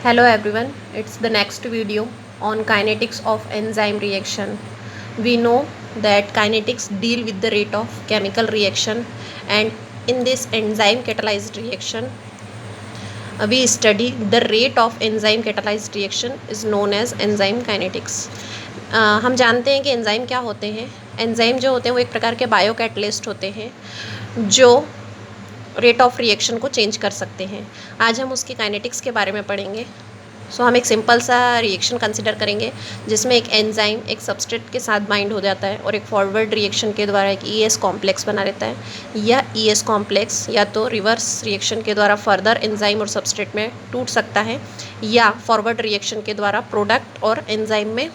Hello everyone, it's the next video on kinetics of enzyme reaction. We know that kinetics deal with the rate of chemical reaction, and in this enzyme catalyzed reaction we study the rate of enzyme catalyzed reaction is known as enzyme kinetics. हम जानते हैं कि enzyme क्या होते हैं। Enzyme जो होते हैं वो एक प्रकार के बायो कैटलिस्ट होते हैं जो रेट ऑफ रिएक्शन को चेंज कर सकते हैं। आज हम उसकी काइनेटिक्स के बारे में पढ़ेंगे। हम एक सिंपल सा रिएक्शन कंसिडर करेंगे जिसमें एक एंजाइम एक सबस्ट्रेट के साथ बाइंड हो जाता है और एक फॉरवर्ड रिएक्शन के द्वारा एक ईएस कॉम्प्लेक्स बना रहता है। यह ईएस कॉम्प्लेक्स या तो रिवर्स रिएक्शन के द्वारा फर्दर एंजाइम और सबस्ट्रेट में टूट सकता है या फॉरवर्ड रिएक्शन के द्वारा प्रोडक्ट और एंजाइम में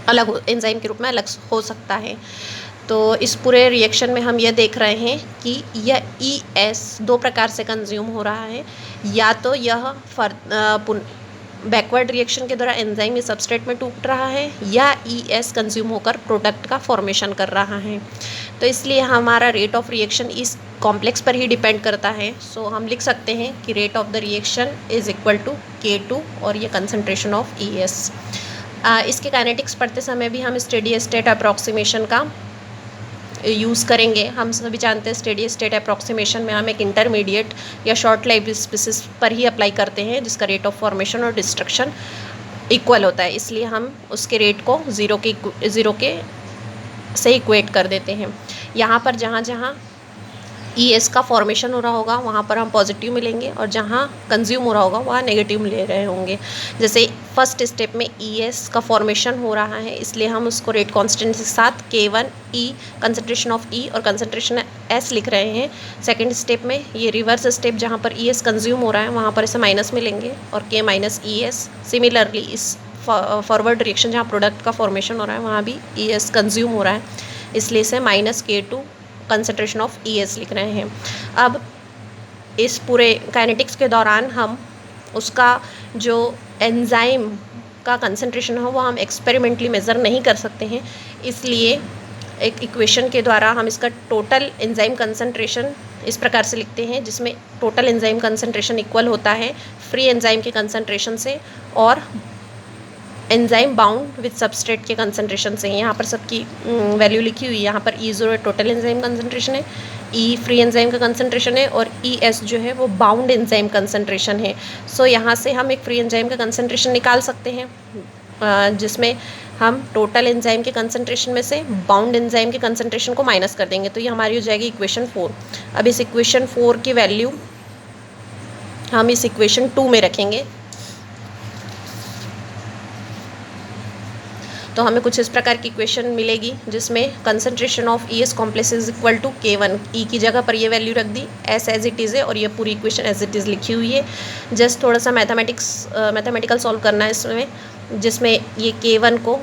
एंजाइम के रूप में अलग हो सकता है। तो इस पूरे रिएक्शन में हम यह देख रहे हैं कि यह ES दो प्रकार से कंज्यूम हो रहा है। या तो यह बैकवर्ड रिएक्शन के द्वारा एंजाइम इस सबस्ट्रेट में टूट रहा है या ES कंज्यूम होकर प्रोडक्ट का फॉर्मेशन कर रहा है। तो इसलिए हमारा रेट ऑफ रिएक्शन इस कॉम्प्लेक्स पर ही डिपेंड करता है। हम लिख सकते हैं कि rate of the reaction is equal to K2 और ये कंसनट्रेशन ऑफ ES। इसके काइनेटिक्स पढ़ते समय भी हम स्टेडी स्टेट अप्रॉक्सीमेशन का यूज़ करेंगे। हम सभी जानते हैं स्टेडी स्टेट अप्रॉक्सीमेशन में हम एक इंटरमीडिएट या शॉर्ट लाइफ स्पीसीज पर ही अप्लाई करते हैं जिसका रेट ऑफ फॉर्मेशन और डिस्ट्रक्शन इक्वल होता है, इसलिए हम उसके रेट को ज़ीरो के से इक्वेट कर देते हैं। यहाँ पर जहाँ जहाँ ES का फॉर्मेशन हो रहा होगा वहाँ पर हम पॉजिटिव मिलेंगे और जहाँ कंज्यूम हो रहा होगा वहाँ नेगेटिव ले रहे होंगे। जैसे फर्स्ट स्टेप में ES का फॉर्मेशन हो रहा है इसलिए हम उसको रेट कांस्टेंट के साथ K1E कंसंट्रेशन ऑफ E और कंसंट्रेशन S लिख रहे हैं। सेकंड स्टेप में ये रिवर्स स्टेप जहाँ पर ES कंज्यूम हो रहा है वहाँ पर इसे माइनस मिलेंगे और K माइनस ES। सिमिलरली इस फॉरवर्ड रिएक्शन जहाँ प्रोडक्ट का फॉर्मेशन हो रहा है वहाँ भी ES कंज्यूम हो रहा है इसलिए इसे minus K2 concentration of ES लिख रहे हैं। अब इस पूरे काइनेटिक्स के दौरान हम उसका जो एंजाइम का कंसंट्रेशन है वो हम एक्सपेरिमेंटली मेज़र नहीं कर सकते हैं, इसलिए एक इक्वेशन के द्वारा हम इसका टोटल एंजाइम कंसंट्रेशन इस प्रकार से लिखते हैं जिसमें टोटल एंजाइम कंसंट्रेशन इक्वल होता है फ्री एंजाइम के कंसंट्रेशन से और एंजाइम बाउंड विद सबस्ट्रेट के कंसंट्रेशन से। यहाँ पर सबकी वैल्यू लिखी हुई है। यहाँ पर E0 टोटल एंजाइम कंसंट्रेशन है, E फ्री एंजाइम का कंसंट्रेशन है और ES जो है वो बाउंड एंजाइम कंसंट्रेशन है। यहाँ से हम एक फ्री एंजाइम का कंसंट्रेशन निकाल सकते हैं जिसमें हम टोटल एंजाइम के कंसंट्रेशन में से बाउंड एंजाइम के कंसंट्रेशन को माइनस कर देंगे तो ये हमारी हो जाएगी इक्वेशन 4। अब इस इक्वेशन 4 की वैल्यू हम इस इक्वेशन 2 में रखेंगे तो हमें कुछ इस प्रकार की इक्वेशन मिलेगी जिसमें concentration of ES complex is equal to K1। E की जगह पर ये वैल्यू रख दी, S एज इट इज़ है और ये पूरी इक्वेशन एज इट इज़ लिखी हुई है। जस्ट थोड़ा सा मैथमेटिकल सॉल्व करना है इसमें, जिसमें ये K1 को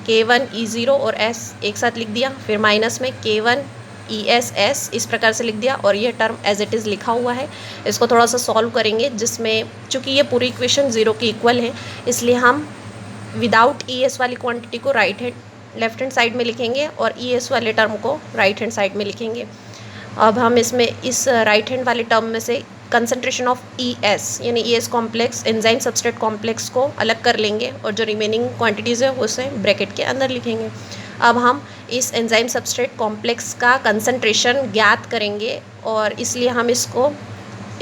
K1 E0 और S एक साथ लिख दिया, फिर माइनस में K1 ES इस प्रकार से लिख दिया और ये टर्म एज इट इज़ लिखा हुआ है। इसको थोड़ा सा सॉल्व करेंगे जिसमें चूँकि ये पूरी इक्वेशन 0 की इक्वल है इसलिए हम विदाउट ES वाली क्वांटिटी को लेफ्ट हैंड साइड में लिखेंगे और ES वाले टर्म को राइट हैंड साइड में लिखेंगे। अब हम इसमें इस राइट हैंड वाले टर्म में से कंसंट्रेशन ऑफ ES यानी ES complex enzyme substrate complex को अलग कर लेंगे और जो रिमेनिंग क्वांटिटीज़ है उसे ब्रैकेट के अंदर लिखेंगे। अब हम इस एंजाइम सबस्ट्रेट कॉम्प्लेक्स का कंसंट्रेशन ज्ञात करेंगे और इसलिए हम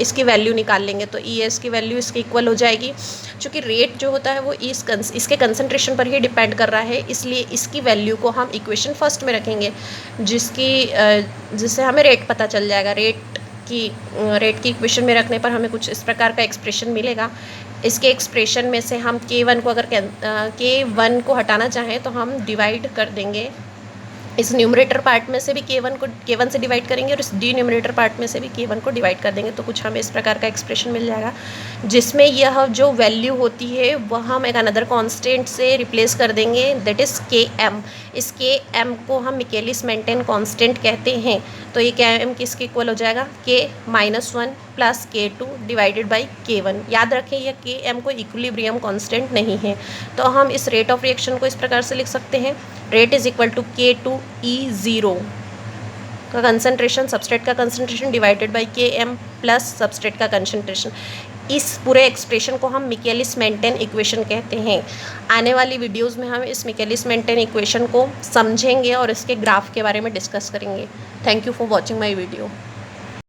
इसकी वैल्यू निकाल लेंगे तो ES की वैल्यू इसके इक्वल हो जाएगी। चूँकि रेट जो होता है वो इसके कंसंट्रेशन पर ही डिपेंड कर रहा है इसलिए इसकी वैल्यू को हम इक्वेशन फर्स्ट में रखेंगे जिससे हमें रेट पता चल जाएगा। रेट की इक्वेशन में रखने पर हमें कुछ इस प्रकार का एक्सप्रेशन मिलेगा। इसके एक्सप्रेशन में से हम K1 को अगर K1 को हटाना चाहें तो हम डिवाइड कर देंगे, इस न्यूमरेटर पार्ट में से भी K1 से डिवाइड करेंगे और इस डिन्यूमरेटर पार्ट में से भी K1 को डिवाइड कर देंगे तो कुछ हमें इस प्रकार का एक्सप्रेशन मिल जाएगा जिसमें यह जो वैल्यू होती है वह हम एक अनदर कांस्टेंट से रिप्लेस कर देंगे, दैट इज़ Km। इस Km को हम मिकेलिस मेंटेन कांस्टेंट कहते हैं। तो ये Km किसके इक्वल हो जाएगा, K-1 plus K2 divided by K1। याद रखें यह Km को इक्विलिब्रियम कांस्टेंट नहीं है। तो हम इस रेट ऑफ रिएक्शन को इस प्रकार से लिख सकते हैं, rate is equal to K2E0 का कंसंट्रेशन सबस्ट्रेट का concentration divided by Km plus substrate का कंसंट्रेशन। इस पूरे एक्सप्रेशन को हम मिकेलिस मेंटेन इक्वेशन कहते हैं। आने वाली वीडियोस में हम इस मिकेलिस मेंटेन इक्वेशन को समझेंगे और इसके ग्राफ के बारे में डिस्कस करेंगे। Thank you for watching my video.